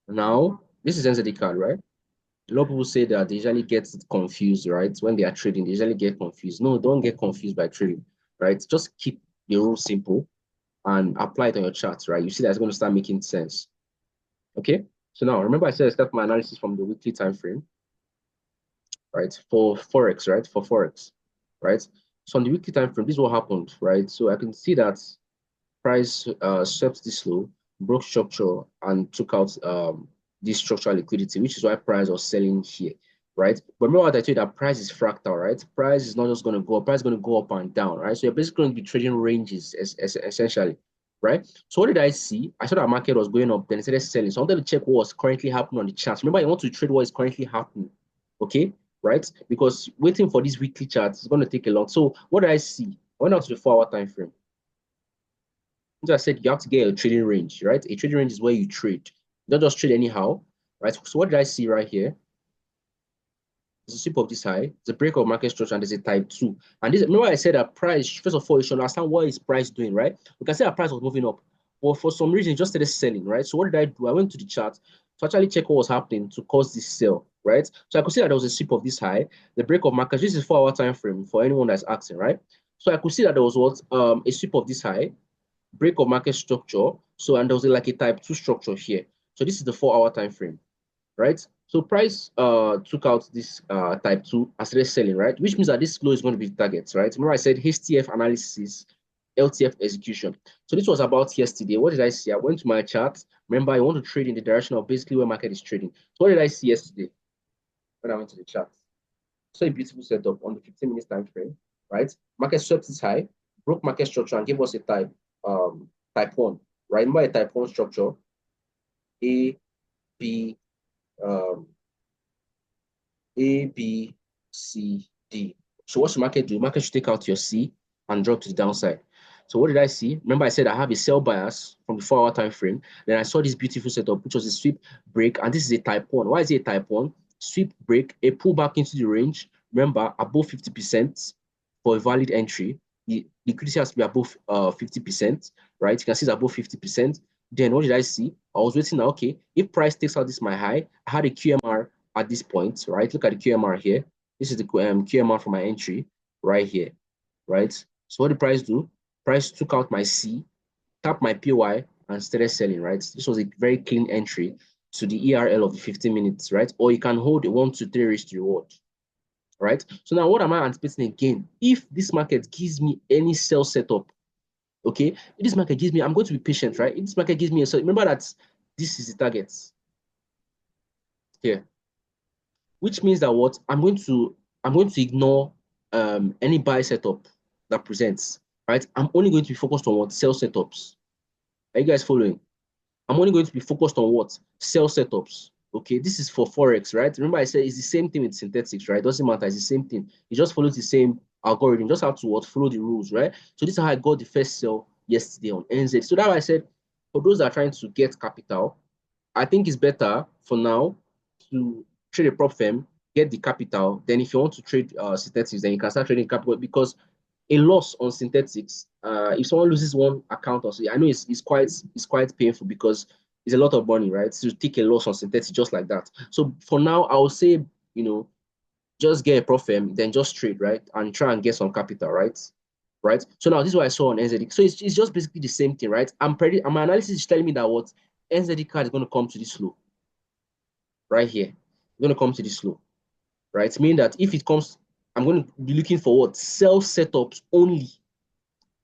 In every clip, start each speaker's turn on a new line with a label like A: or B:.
A: Now, this is NZD card, right? A lot of people say that they usually get confused, right? When they are trading, they usually get confused. No, don't get confused by trading, right? Just keep the rules simple and apply it on your charts, right? You see that's going to start making sense. Okay. So now remember I said I start my analysis from the weekly time frame, right? For forex, right? For forex, right? So on the weekly time frame, this is what happened, right? So I can see that price swept this low, broke structure, and took out this structural liquidity, which is why price was selling here, right? But remember what I told you that price is fractal, right? Price is not just going to go up, price is going to go up and down, right? So you're basically going to be trading ranges essentially, right? So what did I see? I saw that market was going up, then it started selling. So I wanted to check what was currently happening on the charts. Remember, I want to trade what is currently happening, okay? Right? Because waiting for this weekly chart is going to take a lot. So what did I see? I went out to the 4-hour time frame. As I said, you have to get a trading range, right? A trading range is where you trade. You don't just trade anyhow, right? So what did I see right here? There's a sweep of this high, there's a break of market structure, and there's a type 2. And this, remember I said that price, first of all, you should understand what is price doing, right? We can say that price was moving up, but for some reason, it just started selling, right? So what did I do? I went to the chart to actually check what was happening to cause this sell, right? So I could see that there was a sweep of this high, the break of market. This is 4-hour time frame for anyone that's asking, right? So I could see that there was what a sweep of this high, break of market structure. So, and there was like a type 2 structure here. So this is the 4-hour time frame, right? So price took out this type 2 as they're selling, right? Which means that this low is going to be the target, right? Remember I said HTF analysis, LTF execution. So this was about yesterday. What did I see? I went to my chart. Remember, I want to trade in the direction of basically where market is trading. So what did I see yesterday when I went to the chart? So a beautiful setup on the 15 minutes time frame, right? Market swept its high, broke market structure, and gave us a type 1, right? Remember a type 1 structure, A, B, um, A, B, C, D. So what should market do? Market should take out your C and drop to the downside. So what did I see? Remember I said I have a sell bias from the 4-hour time frame. Then I saw this beautiful setup, which was a sweep break, and this is a type 1. Why is it a type 1? Sweep break, a pullback into the range. Remember, above 50% for a valid entry. The liquidity has to be above 50%, right? You can see it's above 50%. Then what did I see? I was waiting now, okay, if price takes out this my high, I had a QMR at this point, right? Look at the QMR here. This is the QMR for my entry right here, right? So what did price do? Price took out my C, tapped my PY, and started selling, right? This was a very clean entry to the ERL of the 15 minutes, right? Or you can hold a 1 to 3 risk reward, right? So now what am I anticipating again? If this market gives me any sell setup, okay? If this market gives me, I'm going to be patient, right? If this market gives me a sell, remember that this is the target here, which means that what I'm going to ignore any buy setup that presents, right? I'm only going to be focused on what sell setups. Are you guys following? I'm only going to be focused on what sell setups. Okay, this is for forex, right? Remember, I said it's the same thing with synthetics, right? It doesn't matter, it's the same thing. It just follows the same algorithm. Just have to what follow the rules, right? So this is how I got the first sell yesterday on NZ. So that's why I said for those that are trying to get capital, I think it's better for now to trade a prop firm, get the capital. Then if you want to trade synthetics, then you can start trading capital because a loss on synthetics, if someone loses one account or so, I know it's quite painful because it's a lot of money, right? To take a loss on synthetics just like that. So for now, I would say, just get a prop firm, then just trade, right? And try and get some capital, right? Right. So now this is what I saw on NZD. So it's just basically the same thing, right? My analysis is telling me that what NZD card is going to come to this low right here. It's going to come to this low, right? Meaning that if it comes, I'm going to be looking for what? Sell setups only.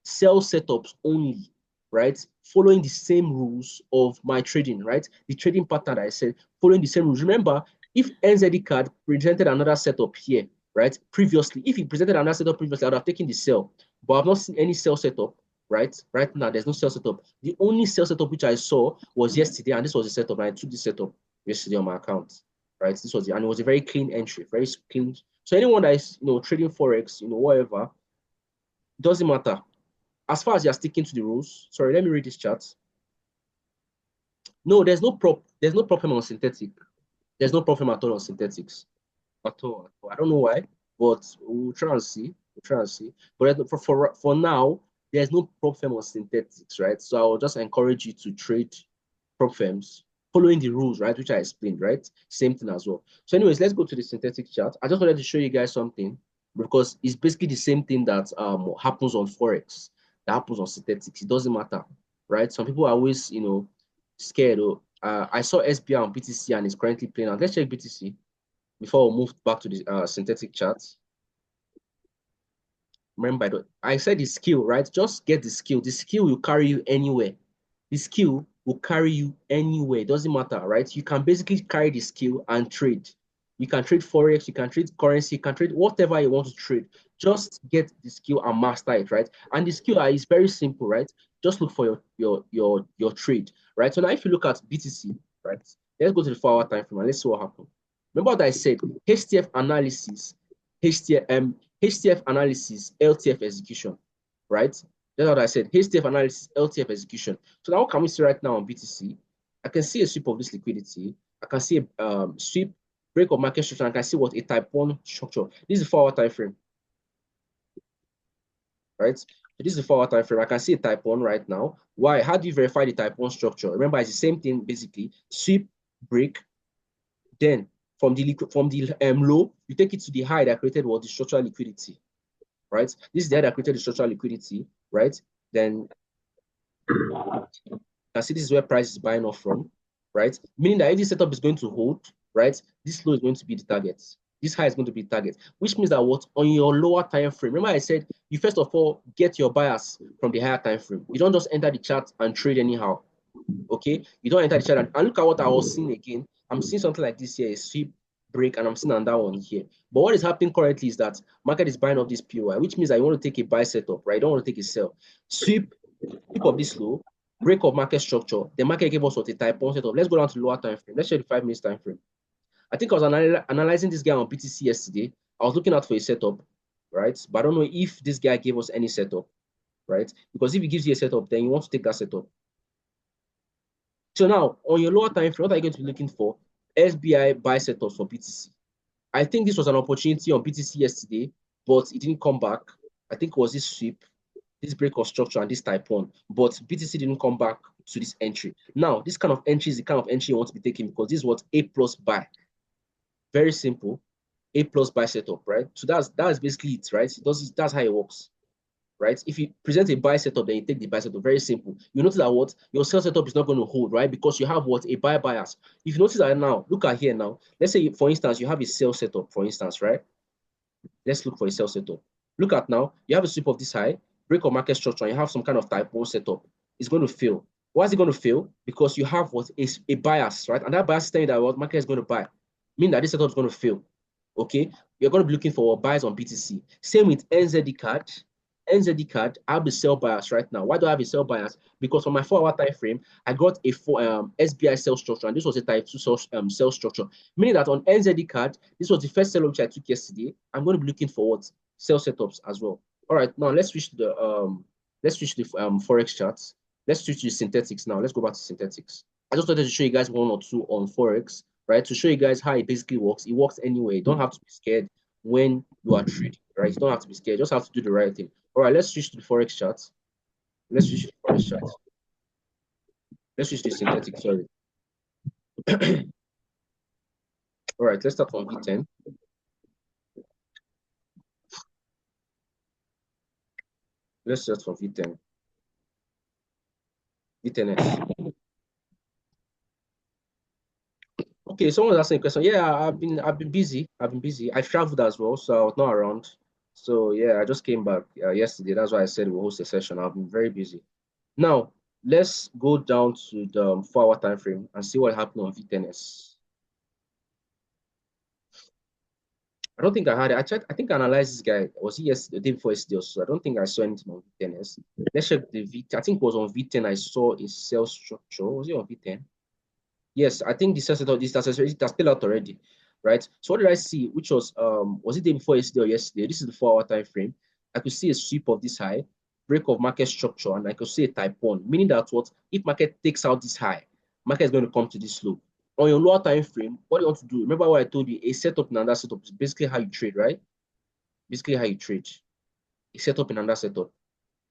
A: Sell setups only, right? Following the same rules of my trading, right? The trading pattern that I said, following the same rules. Remember, if NZD card presented another setup here, right? Previously, if he presented another setup previously, I would have taken the sell, but I've not seen any sell setup, right? Right now, there's no sell setup. The only sell setup which I saw was yesterday, and this was the setup, and I took this setup yesterday on my account, right? This was and it was a very clean entry, very clean. So anyone that is, trading forex, whatever, doesn't matter as far as you're sticking to the rules. Sorry, let me read this chart. No, there's no problem on synthetic. There's no problem at all on synthetics. At all, at all. I don't know why, but we'll try and see. We'll try and see. But for now, there's no problem on synthetics, right? So I will just encourage you to trade prop firms, following the rules, right, which I explained, right? Same thing as well. So anyways, let's go to the synthetic chart. I just wanted to show you guys something because it's basically the same thing that happens on forex, that happens on synthetics. It doesn't matter, right? Some people are always, scared. Oh, I saw s.b.i on BTC and it's currently playing out. Let's check BTC before we move back to the synthetic chart. Remember, I said the skill, right? Just get the skill. The skill will carry you anywhere. The skill will carry you anywhere. It doesn't matter, right? You can basically carry the skill and trade. You can trade forex, you can trade currency, you can trade whatever you want to trade. Just get the skill and master it, right? And the skill is very simple, right? Just look for your trade, right? So now if you look at BTC, right? Let's go to the 4-hour time frame and let's see what happened. Remember what I said, HTF analysis, HTF analysis, LTF execution, right? That's what I said. HTF analysis, LTF execution. So now what can we see right now on BTC? I can see a sweep of this liquidity. I can see a sweep, break of market structure. And I can see what a type 1 structure. This is a 4-hour time frame, right? So this is a 4-hour time frame. I can see a type 1 right now. Why? How do you verify the type 1 structure? Remember, it's the same thing basically. Sweep, break, then from the low, you take it to the high that created what the structural liquidity, right? This is the high that created the structural liquidity, right? Then you can see this is where price is buying off from, right? Meaning that if this setup is going to hold, right, this low is going to be the target. This high is going to be the target, which means that what on your lower time frame. Remember, I said you first of all get your bias from the higher time frame. You don't just enter the chart and trade anyhow. Okay, you don't enter the chart and look at what I was seeing again. I'm seeing something like this here, a sweep break, and I'm seeing another one here. But what is happening currently is that market is buying up this POI, which means that you want to take a buy setup, right? You don't want to take a sell. Sweep of this low, break of market structure. The market gave us what a type 1 setup. Let's go down to the lower time frame. Let's show the 5 minutes time frame. I think I was analyzing this guy on BTC yesterday. I was looking out for a setup, right? But I don't know if this guy gave us any setup, right? Because if he gives you a setup, then you want to take that setup. So now, on your lower time frame, what are you going to be looking for? s.b.i buy setups for BTC. I think this was an opportunity on BTC yesterday, but it didn't come back. I think it was this sweep, this break of structure, and this type 1. But BTC didn't come back to this entry. Now, this kind of entry is the kind of entry you want to be taking because this is what A plus buy. Very simple. A plus buy setup, right? So that's basically it, right? That's how it works, right? If you present a buy setup, then you take the buy setup. Very simple. You notice that what your sell setup is not going to hold, right? Because you have what a buy bias. If you notice that now, look at here now. Let's say, for instance, you have a sell setup, for instance, right? Let's look for a sell setup. Look at now, you have a sweep of this high, break of market structure, and you have some kind of type 1 setup. It's going to fail. Why is it going to fail? Because you have what is a bias, right? And that bias is telling you that what market is going to buy, meaning that this setup is going to fail. Okay, you're going to be looking for buys on BTC. Same with NZD card. NZD card, I have a sell bias right now. Why do I have a sell bias? Because on my 4-hour time frame, I got a s.b.i sell structure, and this was a type 2 sell structure. Meaning that on NZD card, this was the first sell which I took yesterday. I'm going to be looking for what sell setups as well. All right, now let's switch to the forex charts. Let's switch to the synthetics now. Let's go back to synthetics. I just wanted to show you guys one or two on forex, right? To show you guys how it basically works. It works anyway. You don't have to be scared when you are trading, right? You don't have to be scared. You just have to do the right thing. All right, let's switch to the forex charts. Let's switch to the forex charts. Let's switch to synthetic, sorry. All right, let's start from V10. Let's start from V10. V10S. Okay, someone was asking a question. Yeah, I've been busy. I've been busy. I traveled as well, so I was not around. So yeah, I just came back yesterday. That's why I said we'll host a session. I've been very busy. Now, let's go down to the 4-hour time frame and see what happened on V10S. I don't think I had it. I checked, I think I analyzed this guy. Was he yesterday, the day before yesterday? So I don't think I saw anything on V10S. Let's check the V10. I think it was on V10. I saw a sell structure. Was it on V10? Yes, I think this has still out already, right? So what did I see? Which was it day before yesterday or yesterday? This is the 4-hour time frame. I could see a sweep of this high, break of market structure, and I could see a type 1, meaning that what if market takes out this high, market is going to come to this low. On your lower time frame, what do you want to do? Remember what I told you, a setup and another setup is basically how you trade, right? Basically how you trade. A setup and another setup.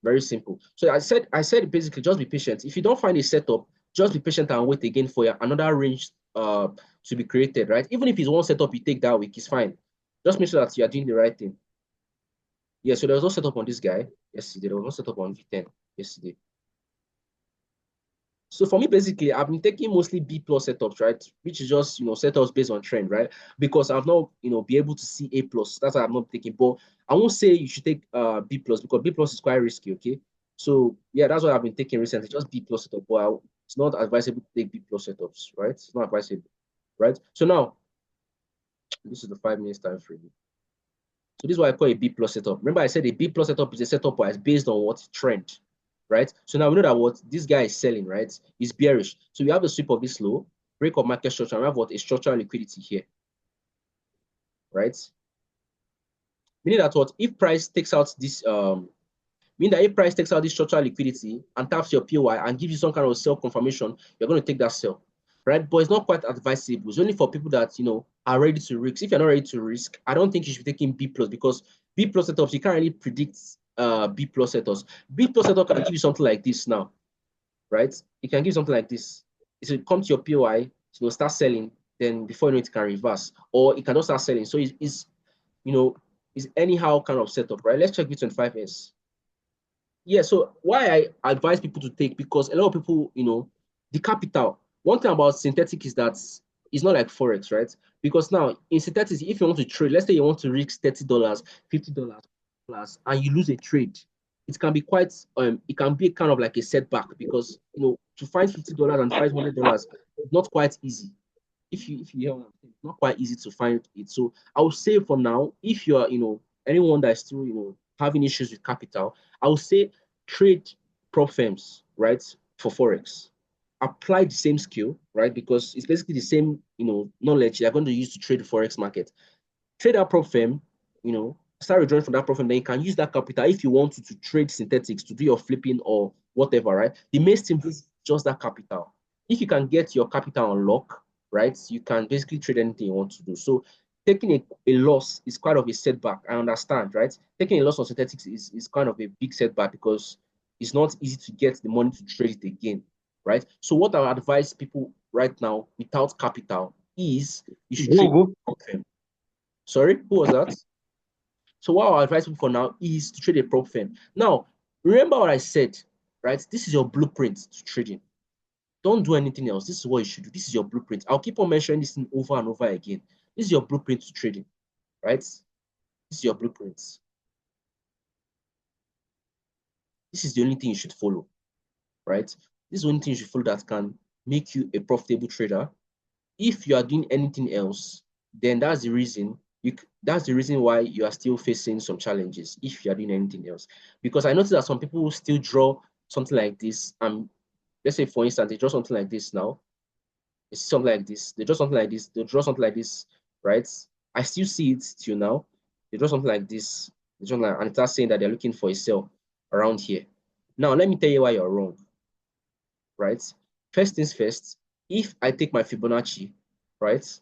A: Very simple. So I said basically just be patient. If you don't find a setup, just be patient and wait again for another range to be created, right? Even if it's one setup you take that week, it's fine. Just make sure that you are doing the right thing. Yeah, so there was no setup on this guy yesterday. There was no setup on V10 yesterday. So for me, basically, I've been taking mostly B plus setups, right? Which is just, setups based on trend, right? Because I've not, be able to see A plus. That's why I'm not taking. But I won't say you should take B plus because B plus is quite risky, okay? So yeah, that's what I've been taking recently, just B plus setup. But it's not advisable to take B plus setups, right? It's not advisable, right? So now, this is the 5 minutes time frame. So this is what I call a B plus setup. Remember I said a B plus setup is a setup that's based on what trend, right? So now we know that what this guy is selling, right, is bearish. So we have the sweep of this low, break of market structure, and we have what a structural liquidity here, right? Meaning that what if price takes out this meaning that if price takes out this structural liquidity and taps your PY and gives you some kind of sell confirmation, you're going to take that sell, right? But it's not quite advisable. It's only for people that are ready to risk. If you're not ready to risk, I don't think you should be taking B plus because B plus setups you can't really predict B plus setups. B plus setup can give you something like this now, right? It can give something like this. It will come to your PY, so start selling. Then before you know it can reverse, or it can just start selling. So it's anyhow kind of setup, right? Let's check V25S. Yeah, so why I advise people to take, because a lot of people, the capital. One thing about synthetic is that it's not like forex, right? Because now in synthetics, if you want to trade, let's say you want to risk $30, $50 plus, and you lose a trade, it can be kind of like a setback because to find $50 and $500 is not quite easy. If you hear what I'm saying, it's not quite easy to find it. So I would say for now, if you are anyone that is still having issues with capital, I would say trade prop firms, right, for forex. Apply the same skill, right, because it's basically the same knowledge you're going to use to trade the forex market. Trade that prop firm, start withdrawing from that prop firm. Then you can use that capital if you want to trade synthetics to do your flipping or whatever, right? The main thing is just that capital. If you can get your capital on lock, right, you can basically trade anything you want to do. So taking a loss is kind of a setback. I understand, right? Taking a loss on synthetics is kind of a big setback because it's not easy to get the money to trade it again, right? So what I would advise people right now without capital is you should trade prop firm. Sorry, who was that? So what I advise people for now is to trade a prop firm. Now, remember what I said, right? This is your blueprint to trading. Don't do anything else. This is what you should do. This is your blueprint. I'll keep on mentioning this thing over and over again. This is your blueprint to trading, right? This is your blueprint. This is the only thing you should follow, right? This is the only thing you should follow that can make you a profitable trader. If you are doing anything else, then that's the reason why you are still facing some challenges if you are doing anything else. Because I noticed that some people still draw something like this. Let's say, for instance, they draw something like this now. It's something like this. They draw something like this. They draw something like this, right? I still see it till now. They draw something like this. And it starts saying that they're looking for a sell around here. Now, let me tell you why you're wrong, right? First things first, if I take my Fibonacci, right?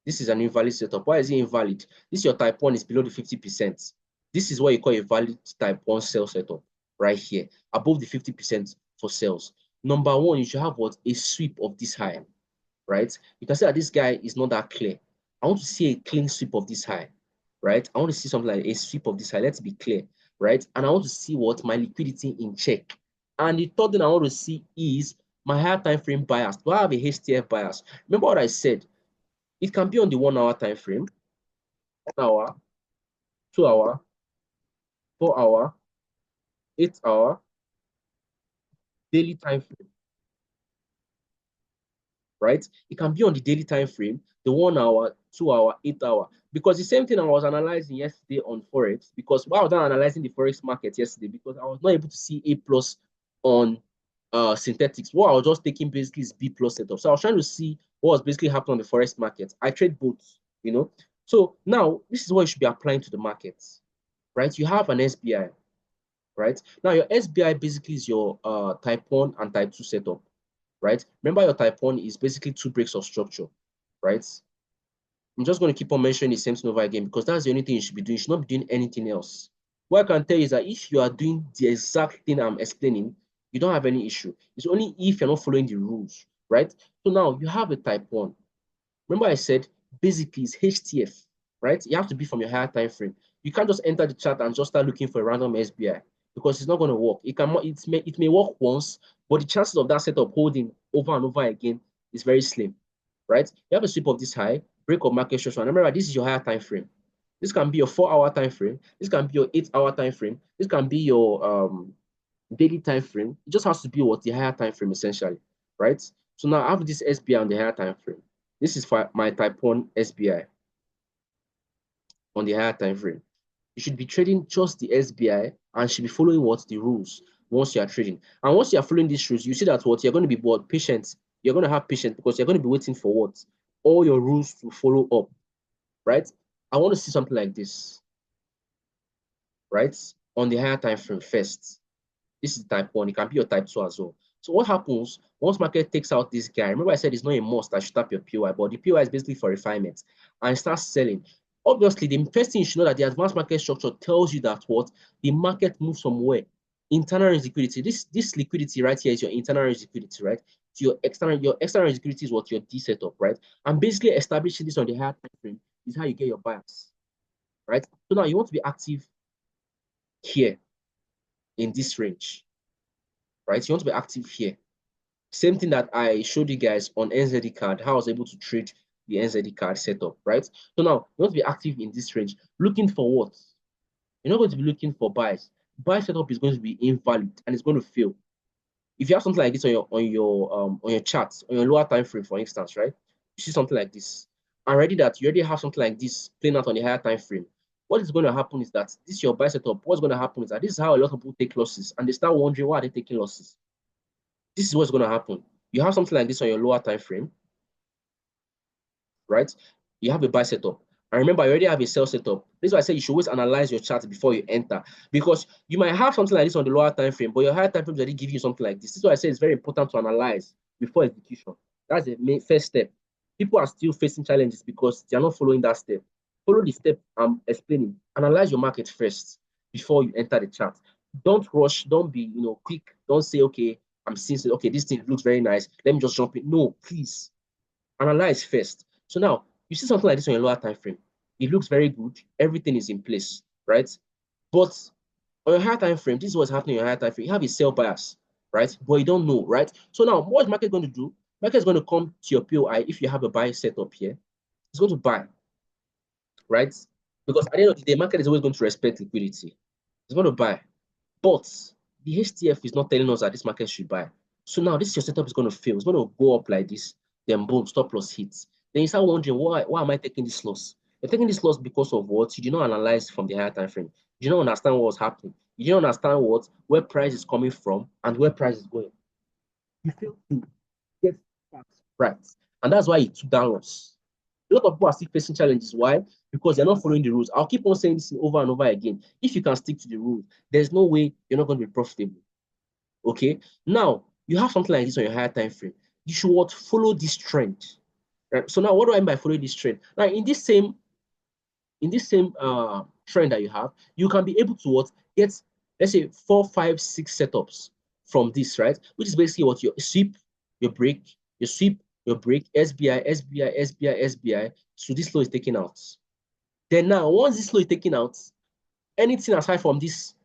A: This is an invalid setup. Why is it invalid? This your type 1 is below the 50%. This is what you call a valid type 1 sell setup right here, above the 50% for sales. Number one, you should have what? A sweep of this high, right? You can see that this guy is not that clear. I want to see a clean sweep of this high, right? I want to see something like a sweep of this high. Let's be clear, right? And I want to see what my liquidity in check. And the third thing I want to see is my higher time frame bias. Do I have a HTF bias? Remember what I said? It can be on the 1 hour time frame, 1 hour, 2 hour, 4 hour, 8 hour, daily time frame, right? It can be on the daily time frame, the 1 hour, 2 hour, 8 hour. Because the same thing I was analyzing yesterday on Forex, because while I was not analyzing the Forex market yesterday, because I was not able to see A plus on synthetics. What I was just taking basically is B plus setup. So I was trying to see what was basically happening on the Forex market. I trade both. So now this is what you should be applying to the markets, right? You have an s.b.i, right? Now your s.b.i basically is your type 1 and type 2 setup, right? Remember your type 1 is basically 2 breaks of structure, right? I'm just going to keep on mentioning the same thing over again because that's the only thing you should be doing. You should not be doing anything else. What I can tell you is that if you are doing the exact thing I'm explaining, You don't have any issue. It's only if you're not following the rules, right? So now you have a type 1. Remember I said basically it's HTF, right? You have to be from your higher time frame. You can't just enter the chart and just start looking for a random SBI because it's not going to work. It may work once, but the chances of that setup holding over and over again is very slim, right? You have a sweep of this high, break of market structure. And remember, this is your higher time frame. This can be your 4-hour time frame. This can be your 8-hour time frame. This can be your daily time frame. It just has to be what the higher time frame essentially, right? So now I have this SBI on the higher time frame. This is for my type 1 SBI on the higher time frame. You should be trading just the SBI and should be following what the rules once you are trading. And once you are following these rules, you see that what you're going to be bored, patient. You're going to have patience because you're going to be waiting for what? All your rules to follow up, right? I want to see something like this, right? On the higher time frame first. This is type 1. It can be your type 2 as well. So what happens once market takes out this guy? Remember I said it's not a must that should tap your POI, but the POI is basically for refinement and starts selling. Obviously, the first thing you should know that the advanced market structure tells you that what the market moves from where? Internal range liquidity. This liquidity right here is your internal range liquidity, right? So your external range liquidity is what your D setup, right? And basically establishing this on the higher time frame is how you get your bias, right? So now you want to be active here in this range, right? You want to be active here. Same thing that I showed you guys on NZD card, how I was able to trade the NZD card setup, right? So now you want to be active in this range, looking for what? You're not going to be looking for buys. Buy setup is going to be invalid and it's going to fail. If you have something like this on your charts, on your lower time frame, for instance, right? You see something like this. Already that you already have something like this playing out on the higher time frame. What is going to happen is that this is your buy setup. What's going to happen is that this is how a lot of people take losses and they start wondering why are they taking losses. This is what's going to happen. You have something like this on your lower time frame, right? You have a buy setup. And remember, you already have a sell setup. This is why I say you should always analyze your chart before you enter. Because you might have something like this on the lower time frame, but your higher time frame already give you something like this. This is why I say it's very important to analyze before execution. That's the main first step. People are still facing challenges because they are not following that step. Follow the step I'm explaining. Analyze your market first before you enter the chart. Don't rush. Don't be quick. Don't say, okay, I'm seeing, okay, this thing looks very nice. Let me just jump in. No, please analyze first. So now you see something like this on your lower time frame. It looks very good. Everything is in place, right? But on your higher time frame, this is what's happening on your higher time frame. You have a sell bias, right? But you don't know, right? So now what is market going to do? Market is going to come to your POI if you have a buy set up here. It's going to buy, right? Because at the end of the day, market is always going to respect liquidity. It's going to buy. But the HTF is not telling us that this market should buy. So now this your setup is going to fail. It's going to go up like this, then boom, stop loss hits. Then you start wondering, why am I taking this loss? You're taking this loss because of what? You did not analyze from the higher time frame. You did not understand what was happening. You did not understand where price is coming from and where price is going. You failed to get facts right. And that's why you took that loss. A lot of people are still facing challenges. Why? Because they're not following the rules. I'll keep on saying this over and over again. If you can stick to the rules, there's no way you're not going to be profitable. Okay. Now you have something like this on your higher time frame. You should what? Follow this trend. Right? So now, what do I mean by following this trend? Now, in this same trend that you have, you can be able to what get, let's say 4, 5, 6 setups from this, right? Which is basically what your sweep, your break, your sweep, your break, SBI, SBI, SBI, SBI. So this low is taken out. Then now, once this low is taken out, anything aside from this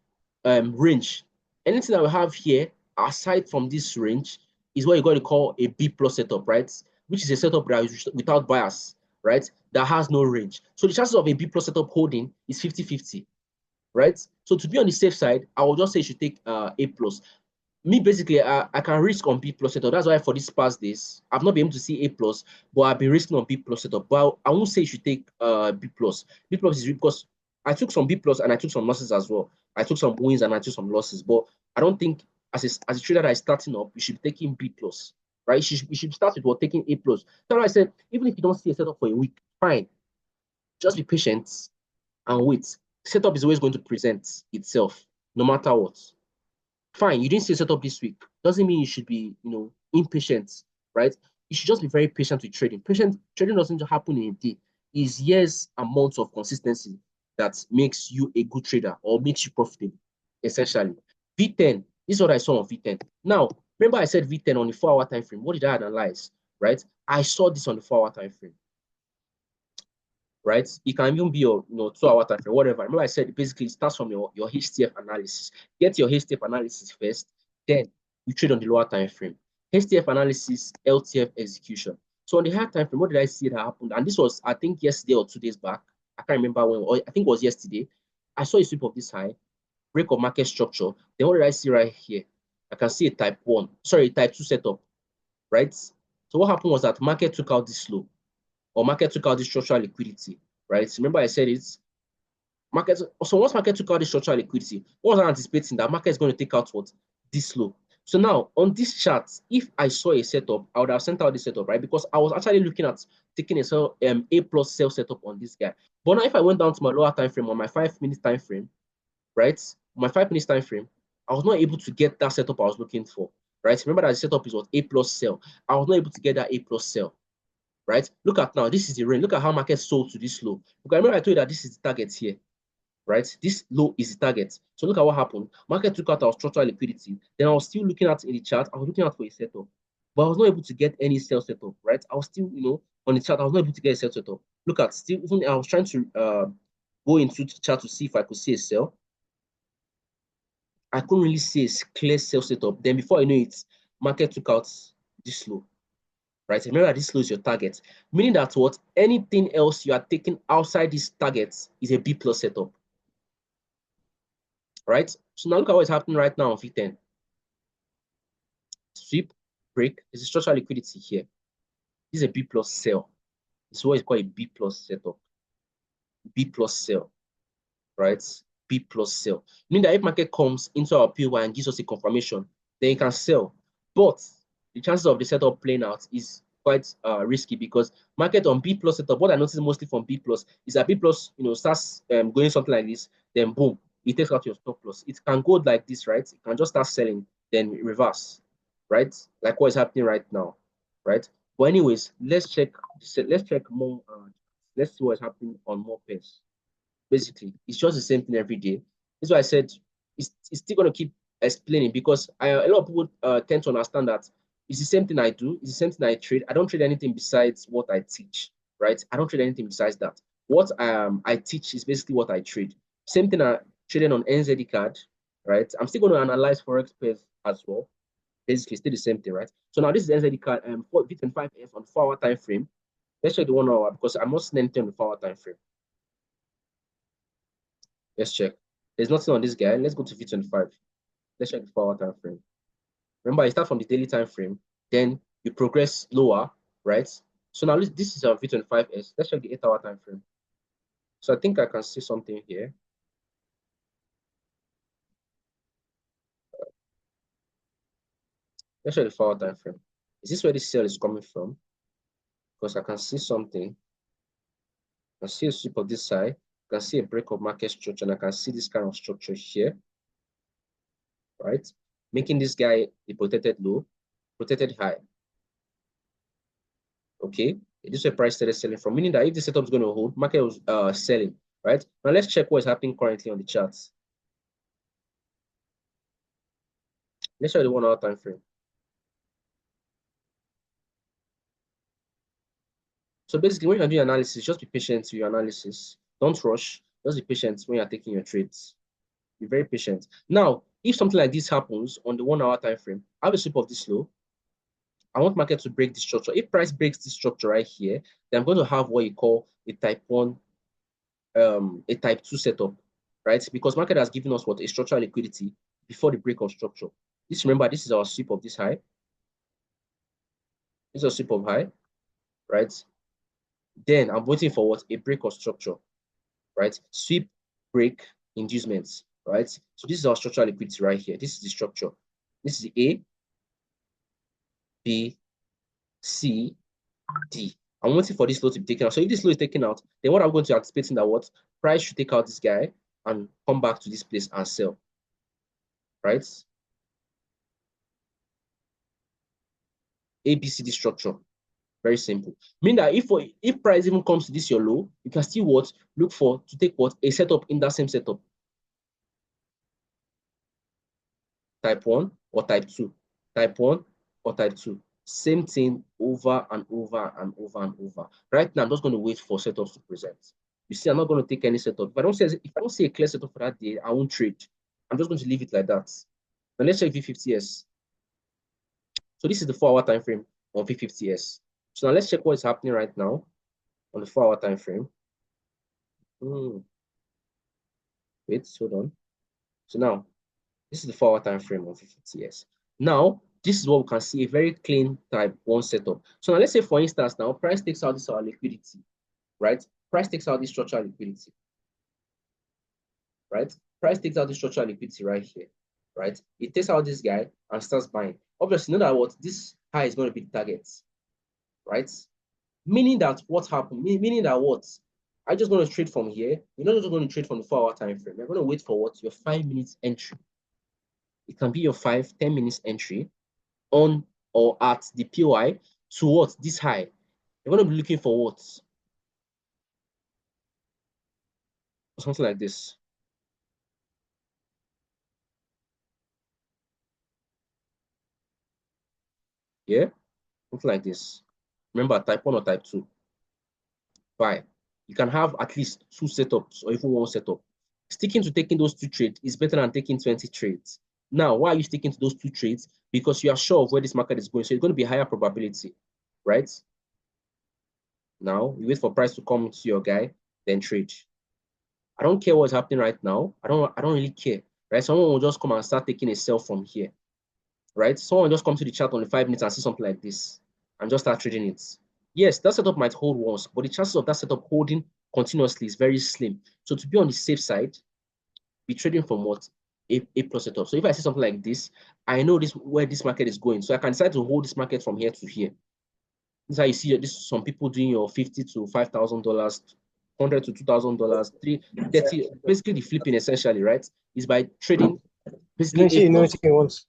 A: range, anything that we have here aside from this range is what you're going to call a B plus setup, right? Which is a setup that is without bias, right? That has no range. So the chances of a B plus setup holding is 50-50, right? So to be on the safe side, I will just say you should take A plus. Me, basically, I can risk on B plus setup. That's why for these past days, I've not been able to see A plus, but I've been risking on B plus setup. But I won't say you should take B plus. B plus is because I took some B plus and I took some losses as well. I took some wins and I took some losses. But I don't think as a trader that is starting up, you should be taking B plus, right? You should start with what taking A plus. So I said, even if you don't see a setup for a week, fine. Just be patient and wait. Setup is always going to present itself, no matter what. Fine, you didn't see a setup this week. Doesn't mean you should be, impatient, right? You should just be very patient with trading. Patient trading doesn't just happen in a day. It's years and months of consistency that makes you a good trader or makes you profitable, essentially. V10 This is what I saw on V10. Now, remember I said V10 on the 4-hour time frame. What did I analyze? Right? I saw this on the 4-hour time frame. Right? It can even be your 2-hour time frame, whatever. Remember I said basically it starts from your HTF analysis. Get your HTF analysis first, then you trade on the lower time frame. HTF analysis, LTF execution. So on the higher time frame, what did I see that happened? And this was, I think, yesterday or 2 days back. I can't remember when, or I think it was yesterday. I saw a sweep of this high, break of market structure. Then what did I see right here? I can see a type 2 setup, right? So what happened was that market took out this low, or market took out the structural liquidity, right? Remember I said it's market. So once market took out the structural liquidity, what was I anticipating? That market is going to take out what? This low. So now on this chart, if I saw a setup, I would have sent out this setup, right? Because I was actually looking at taking a plus sell setup on this guy. But now if I went down to my lower time frame, on my 5-minute time frame, right? My 5 minutes time frame, I was not able to get that setup I was looking for, right? Remember that the setup is what? A plus sell. I was not able to get that A plus sell, right? Look at now, this is the range. Look at how market sold to this low. Because remember I told you that this is the target here, right? This low is the target. So look at what happened. Market took out our structural liquidity. Then I was still looking at in the chart. I was looking out for a setup, but I was not able to get any sell setup, right? I was still, on the chart. I was not able to get a sell setup. Look at still. Even I was trying to go into the chart to see if I could see a sell. I couldn't really see a clear sell setup. Then before I know it, market took out this low, right? Remember this low is your target, meaning that what anything else you are taking outside this target is a B plus setup, right? So now look at what's happening right now on V10. Sweep, break, there's a structural liquidity here. This is a B plus sell. This is what is called a B plus setup. B plus sell, right? B plus sell. Meaning that if market comes into our PY and gives us a confirmation, then you can sell. But the chances of the setup playing out is quite risky because market on B plus setup, what I noticed mostly from B plus is that B plus, starts going something like this, then boom, it takes out your stop loss. It can go like this, right? It can just start selling, then reverse, right? Like what is happening right now, right? But anyways, let's check more. Let's see what's happening on more pairs. Basically, it's just the same thing every day. That's why I said it's still going to keep explaining because a lot of people tend to understand that it's the same thing I do, it's the same thing I trade. I don't trade anything besides what I teach, right? I don't trade anything besides that. What I teach is basically what I trade. Same thing I trading on NZD card, right? I'm still going to analyze forex pairs as well. Basically, still the same thing, right? So now this is NZD card for V25F on 4-hour time frame. Let's check the 1 hour because I'm not seeing anything on the 4-hour time frame. Let's check. There's nothing on this guy. Let's go to V25. Let's check the 4-hour time frame. Remember, you start from the daily time frame, then you progress lower, right? So now this is our V25S. Let's check the 8-hour time frame. So I think I can see something here. Let's check the 4-hour time frame. Is this where this sell is coming from? Because I can see something. I can see a sweep of this side. I can see a break of market structure, and I can see this kind of structure here, right? Making this guy a protected low, protected high. Okay, this is where price started selling from, meaning that if the setup is going to hold, market was selling, right? Now let's check what is happening currently on the charts. Let's show the 1-hour time frame. So basically, when you're doing analysis, just be patient with your analysis. Don't rush. Just be patient when you're taking your trades. Be very patient. Now, if something like this happens on the 1-hour time frame, I have a sweep of this low. I want market to break this structure. If price breaks this structure right here, then I'm going to have what you call a type 1, a type 2 setup, right? Because market has given us what? A structural liquidity before the break of structure. Remember, this is our sweep of this high. This is a sweep of high, right? Then I'm waiting for what? A break of structure, right? Sweep, break, inducements, right? So this is our structural liquidity right here. This is the structure. This is A, B, C, D. I'm waiting for this low to be taken out. So if this low is taken out, then what I'm going to anticipate that what? Price should take out this guy and come back to this place and sell, right? A, B, C, D structure. Very simple. Meaning that if price even comes to this your low, you can still what? Look for to take what? A setup in that same setup. type 1 or type 2, type 1 or type 2. Same thing over and over and over and over. Right now, I'm just going to wait for setups to present. You see, I'm not going to take any setup. If I don't see a clear setup for that day, I won't trade. I'm just going to leave it like that. Now let's check V50S. So this is the 4-hour time frame on V50S. So now let's check what is happening right now on the 4-hour time frame. Wait, hold on. So now this is the 4-hour time frame on V50S. Now this is what we can see, a very clean type 1 setup. So now let's say, for instance, now price takes out this our liquidity, right? Price takes out this structural liquidity, right? Price takes out this structural liquidity right here, right? It takes out this guy and starts buying. Obviously, you know that what this high is going to be the target, right? Meaning that what happened, meaning that what? I'm just going to trade from here. You're not just going to trade from the 4-hour time frame. You're going to wait for what? Your 5 minutes entry. It can be your 5-10 minutes entry on or at the POI to what? This high. You're going to be looking for what? Something like this. Yeah? Something like this. Remember, type 1 or type 2. Buy. You can have at least 2 setups or even 1 setup. Sticking to taking those 2 trades is better than taking 20 trades. Now, why are you sticking to those 2 trades? Because you are sure of where this market is going. So it's going to be higher probability, right? Now, you wait for price to come to your guy, then trade. I don't care what's happening right now. I don't really care, right? Someone will just come and start taking a sell from here, right? Someone just come to the chart on the 5 minutes and see something like this and just start trading it. Yes, that setup might hold once, but the chances of that setup holding continuously is very slim. So to be on the safe side, be trading from what? A plus setup. So if I see something like this, I know this where this market is going. So I can decide to hold this market from here to here. This is how you see this, some people doing your $50,000 to $5,000, $100,000 to $2,000, 330, basically the flipping essentially, right? Is by trading basically A plus.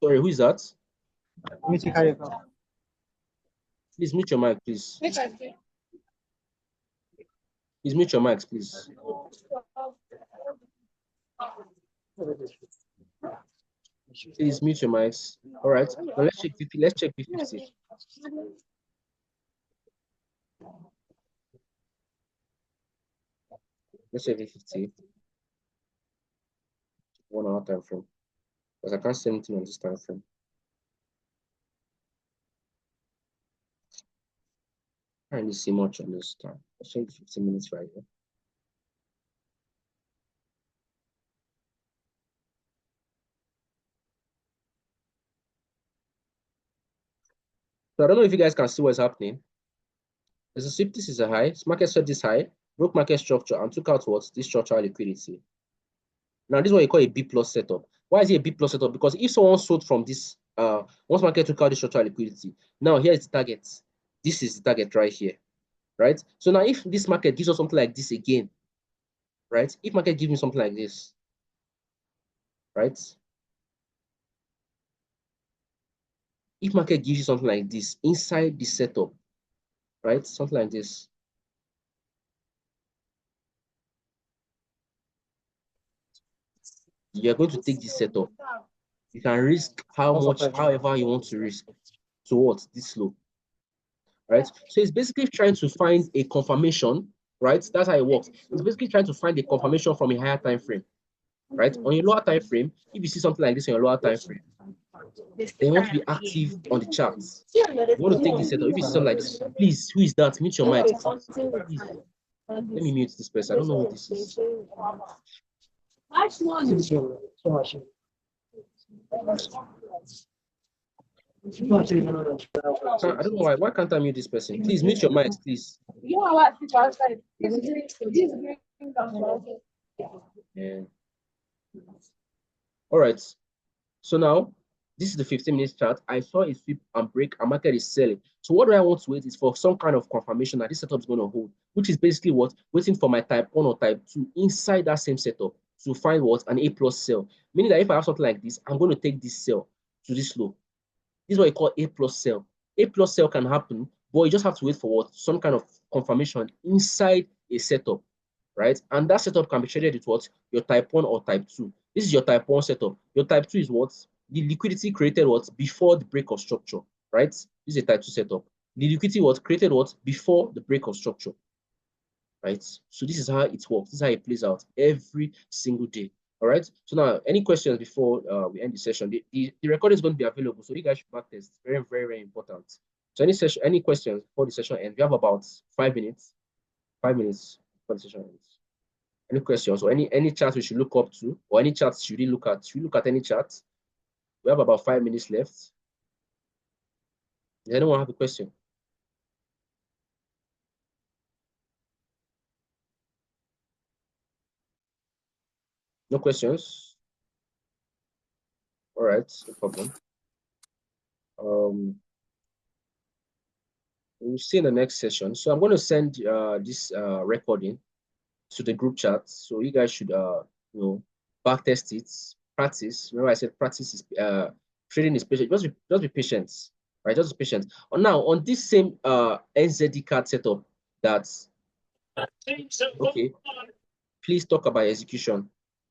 A: Sorry, who is that? Please mute your mic, please. Please mute your mics, please. Please mute your mics. All right. Now let's check V50. Let's check V50. Let's check V50. 1 hour time frame. Because I can't see anything on this time frame. I can't really see much on this time. Let's check 15 minutes right here. So I don't know if you guys can see what's happening. There's a sweep. This is a high. Market swept this high, broke market structure, and took out what? This structural liquidity. Now, this is what you call a B plus setup. Why is it a B plus setup? Because if someone sold from this, once market took out the structural liquidity, now here is the target. This is the target right here, right? So now if this market gives us something like this again, right? If market gives me something like this, right? If market gives you something like this inside the setup, right? Something like this. You're going to take this setup. You can risk how much, however you want to risk towards this low, right? So it's basically trying to find a confirmation, right? That's how it works. It's basically trying to find a confirmation from a higher time frame, right? On your lower time frame, if you see something like this on your lower time frame, they want to be active on the charts. You want to take this setup. If you see something like this, please, who is that? Mute your mic. Please. Let me mute this person. I don't know who this is. I don't know why. Why can't I mute this person? Please mute your mics, please. Yeah. All right. So now, this is the 15 minutes chart. I saw a sweep and break, and market is selling. So what do I want to wait is for some kind of confirmation that this setup is going to hold, which is basically what? Waiting for my type 1 or type 2 inside that same setup to find what? An A plus sell. Meaning that if I have something like this, I'm going to take this sell to this low. This is what I call A plus sell. A plus sell can happen, but you just have to wait for what? Some kind of confirmation inside a setup, right? And that setup can be traded with what? Your type 1 or type 2. This is your type 1 setup. Your type 2 is what? The liquidity created what? Before the break of structure, right? This is a type 2 setup. The liquidity was created what? Before the break of structure, right? So this is how it works. This is how it plays out every single day. All right. So now, any questions before we end the session? The recording is going to be available, so you guys should back test. Very, very, very important. So any questions before the session ends? We have about 5 minutes. 5 minutes before the session ends. Any questions or any charts we should look up to, or any charts should we look at? Should we look at any charts? We have about 5 minutes left. Does anyone have a question? No questions? All right, no problem. We'll see in the next session. So I'm going to send this recording to the group chat. So you guys should back test it, practice. Remember I said practice is trading is patient. Just be patient, right? Just be patient. Now on this same NZD card setup, that's okay. Please talk about execution.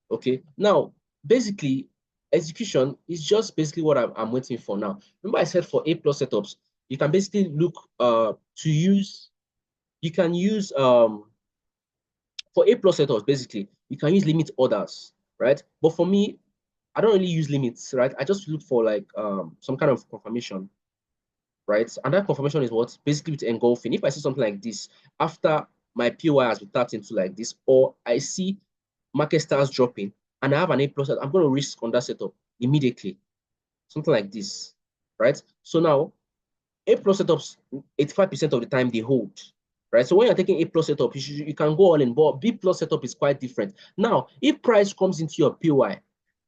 A: Okay. Now, basically, execution is just basically what I'm waiting for now. Remember, I said for A plus setups, you can basically look to use, you can use for A plus setups, basically, you can use limit orders, right? But for me, I don't really use limits, right? I just look for like some kind of confirmation, right? And that confirmation is what basically with engulfing. If I see something like this after my POI has been tapped into like this, or I see market starts dropping and I have an A plus, I'm going to risk on that setup immediately. Something like this, right? So now A plus setups, 85% of the time they hold, right? So when you're taking A plus setup, you can go all in, but B plus setup is quite different. Now, if price comes into your POI,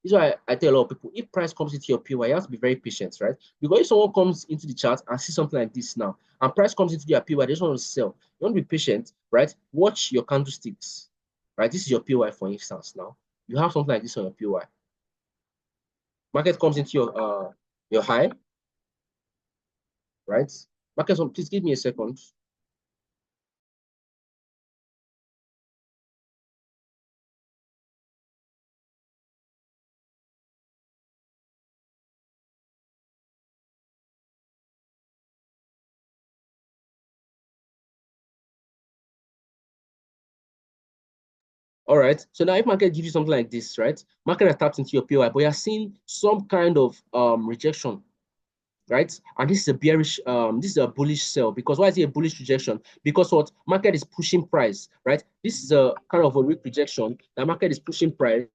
A: this is why I tell a lot of people, if price comes into your POI, you have to be very patient, right? Because if someone comes into the chart and see something like this now, and price comes into their POI, they just want to sell. You want to be patient, right? Watch your candlesticks, right? This is your POI, for instance. Now, you have something like this on your POI. Market comes into your high, right? Market, please give me a second. All right. So now if market gives you something like this, right? Market has tapped into your POI, but you're seeing some kind of rejection, right? And this is a bearish, this is a bullish sell. Because why is it a bullish rejection? Because what market is pushing price, right? This is a kind of a weak rejection. The market is pushing price.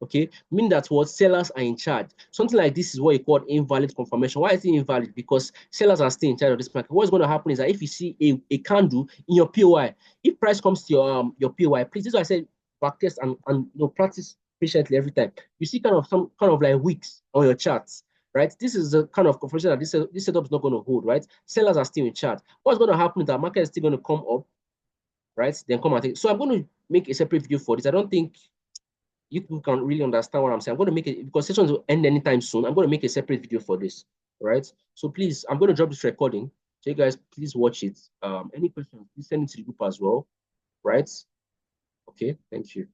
A: Okay, meaning that what sellers are in charge. Something like this is what you call invalid confirmation. Why is it invalid? Because sellers are still in charge of this market. What's going to happen is that if you see a candle in your POI, if price comes to your POI, please, this is why I said backtest and practice patiently every time. You see kind of some kind of like wicks on your charts, right? This is the kind of confirmation that this setup is not going to hold, right? Sellers are still in charge. What's going to happen is that market is still going to come up, right? Then come and take. So I'm going to make a separate video for this. I don't think you people can really understand what I'm saying. I'm going to make it because sessions will end anytime soon. I'm going to make a separate video for this, right? So please, I'm going to drop this recording. So you guys, please watch it. Any questions, please send it to the group as well, right? Okay, thank you.